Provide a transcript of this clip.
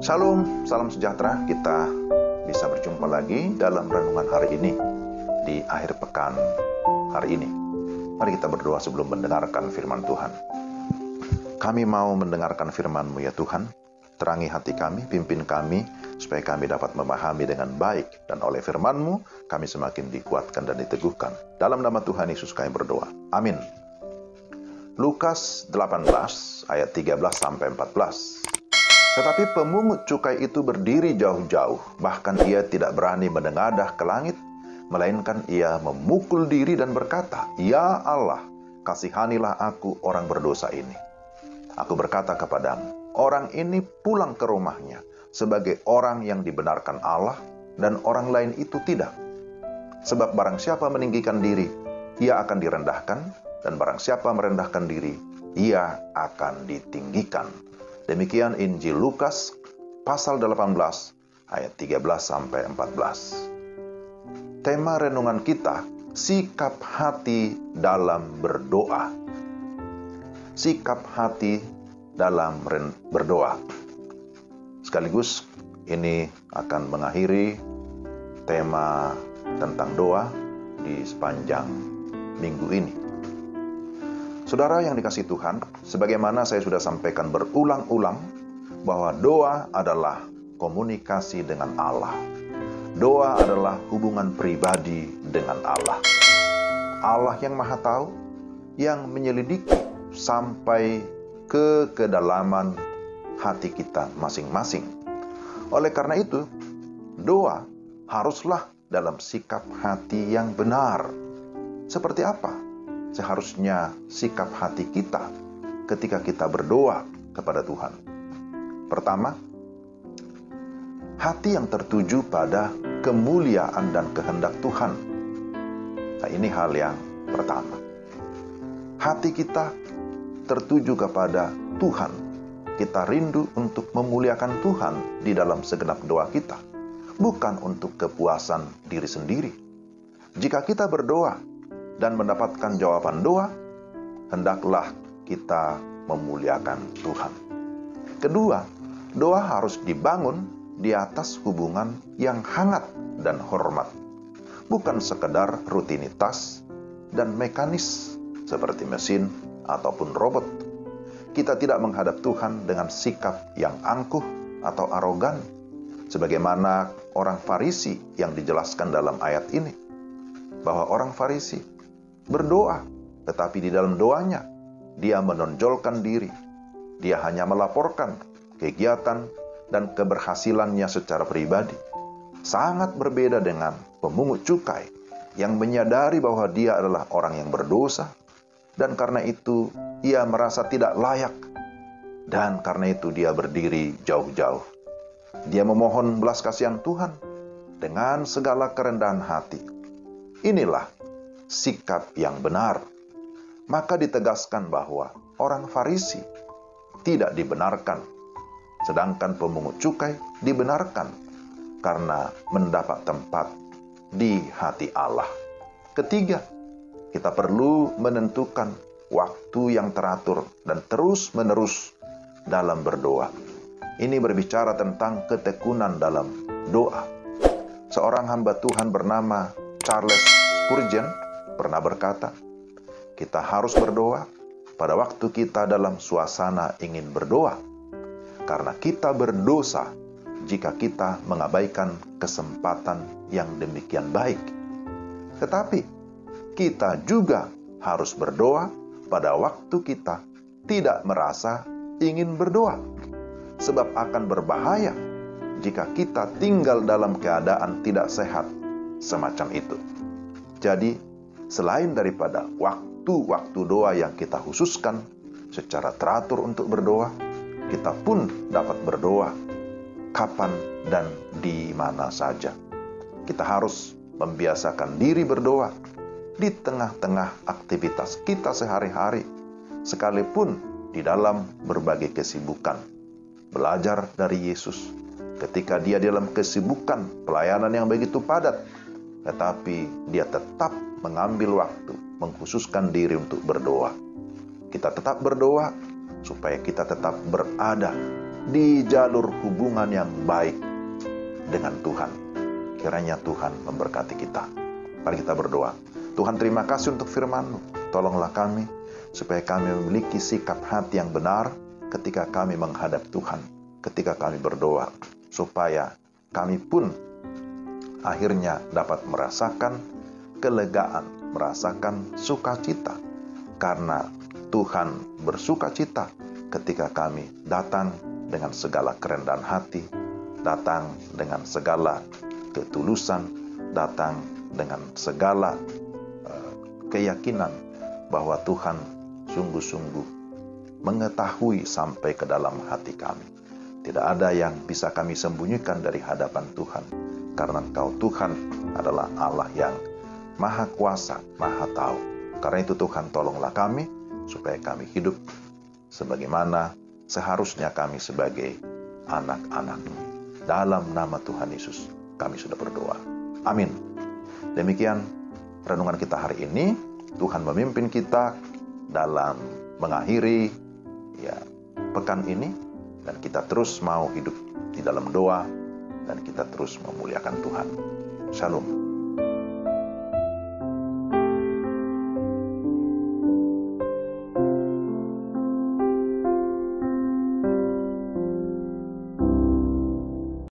Shalom, salam sejahtera. Kita bisa berjumpa lagi dalam renungan hari ini, di akhir pekan hari ini. Mari kita berdoa sebelum mendengarkan firman Tuhan. Kami mau mendengarkan firman-Mu ya Tuhan. Terangi hati kami, pimpin kami, supaya kami dapat memahami dengan baik. Dan oleh firman-Mu, kami semakin dikuatkan dan diteguhkan. Dalam nama Tuhan Yesus kami berdoa. Amin. Lukas 18 ayat 13-14. Tetapi pemungut cukai itu berdiri jauh-jauh, bahkan ia tidak berani menengadah ke langit, melainkan ia memukul diri dan berkata, "Ya Allah, kasihanilah aku orang berdosa ini." Aku berkata kepadamu, orang ini pulang ke rumahnya sebagai orang yang dibenarkan Allah, dan orang lain itu tidak. Sebab barang siapa meninggikan diri, ia akan direndahkan, dan barang siapa merendahkan diri, ia akan ditinggikan. Demikian Injil Lukas pasal 18 ayat 13-14. Tema renungan kita, sikap hati dalam berdoa. Sikap hati dalam berdoa. Sekaligus ini akan mengakhiri tema tentang doa di sepanjang minggu ini. Saudara yang dikasihi Tuhan, sebagaimana saya sudah sampaikan berulang-ulang, bahwa doa adalah komunikasi dengan Allah. Doa adalah hubungan pribadi dengan Allah. Allah yang Maha Tahu, yang menyelidiki sampai ke kedalaman hati kita masing-masing. Oleh karena itu, doa haruslah dalam sikap hati yang benar. Seperti apa seharusnya sikap hati kita ketika kita berdoa kepada Tuhan? Pertama, hati yang tertuju pada kemuliaan dan kehendak Tuhan. Nah, ini hal yang pertama. Hati kita tertuju kepada Tuhan. Kita rindu untuk memuliakan Tuhan di dalam segenap doa kita, bukan untuk kepuasan diri sendiri. Jika kita berdoa dan mendapatkan jawaban doa, hendaklah kita memuliakan Tuhan. Kedua, doa harus dibangun di atas hubungan yang hangat dan hormat, bukan sekedar rutinitas dan mekanis seperti mesin ataupun robot. Kita tidak menghadap Tuhan dengan sikap yang angkuh atau arogan, sebagaimana orang Farisi yang dijelaskan dalam ayat ini, bahwa orang Farisi berdoa, tetapi di dalam doanya dia menonjolkan diri. Dia hanya melaporkan kegiatan dan keberhasilannya secara pribadi. Sangat berbeda dengan pemungut cukai yang menyadari bahwa dia adalah orang yang berdosa, dan karena itu ia merasa tidak layak, dan karena itu dia berdiri jauh-jauh. Dia memohon belas kasihan Tuhan dengan segala kerendahan hati. Inilah sikap yang benar. Maka ditegaskan bahwa orang Farisi tidak dibenarkan, sedangkan pemungut cukai dibenarkan karena mendapat tempat di hati Allah. Ketiga, kita perlu menentukan waktu yang teratur dan terus-menerus dalam berdoa. Ini berbicara tentang ketekunan dalam doa. Seorang hamba Tuhan bernama Charles Spurgeon pernah berkata, kita harus berdoa pada waktu kita dalam suasana ingin berdoa, karena kita berdosa jika kita mengabaikan kesempatan yang demikian baik. Tetapi kita juga harus berdoa pada waktu kita tidak merasa ingin berdoa, sebab akan berbahaya jika kita tinggal dalam keadaan tidak sehat semacam itu. Jadi, selain daripada waktu-waktu doa yang kita khususkan secara teratur untuk berdoa, kita pun dapat berdoa kapan dan di mana saja. Kita harus membiasakan diri berdoa di tengah-tengah aktivitas kita sehari-hari, sekalipun di dalam berbagai kesibukan. Belajar dari Yesus ketika dia dalam kesibukan pelayanan yang begitu padat, tetapi dia tetap mengambil waktu, mengkhususkan diri untuk berdoa. Kita tetap berdoa supaya kita tetap berada di jalur hubungan yang baik dengan Tuhan. Kiranya Tuhan memberkati kita. Mari kita berdoa. Tuhan, terima kasih untuk firman-Mu. Tolonglah kami supaya kami memiliki sikap hati yang benar ketika kami menghadap Tuhan, ketika kami berdoa, supaya kami pun akhirnya dapat merasakan kelegaan, merasakan sukacita, karena Tuhan bersukacita ketika kami datang dengan segala kerendahan hati, datang dengan segala ketulusan, datang dengan segala keyakinan bahwa Tuhan sungguh-sungguh mengetahui sampai ke dalam hati kami. Tidak ada yang bisa kami sembunyikan dari hadapan Tuhan, karena Engkau Tuhan adalah Allah yang Maha Kuasa, Maha Tahu. Karena itu Tuhan, tolonglah kami supaya kami hidup sebagaimana seharusnya kami sebagai anak-anak-Mu. Dalam nama Tuhan Yesus kami sudah berdoa. Amin. Demikian renungan kita hari ini. Tuhan memimpin kita dalam mengakhiri pekan ini, dan kita terus mau hidup di dalam doa, dan kita terus memuliakan Tuhan. Shalom.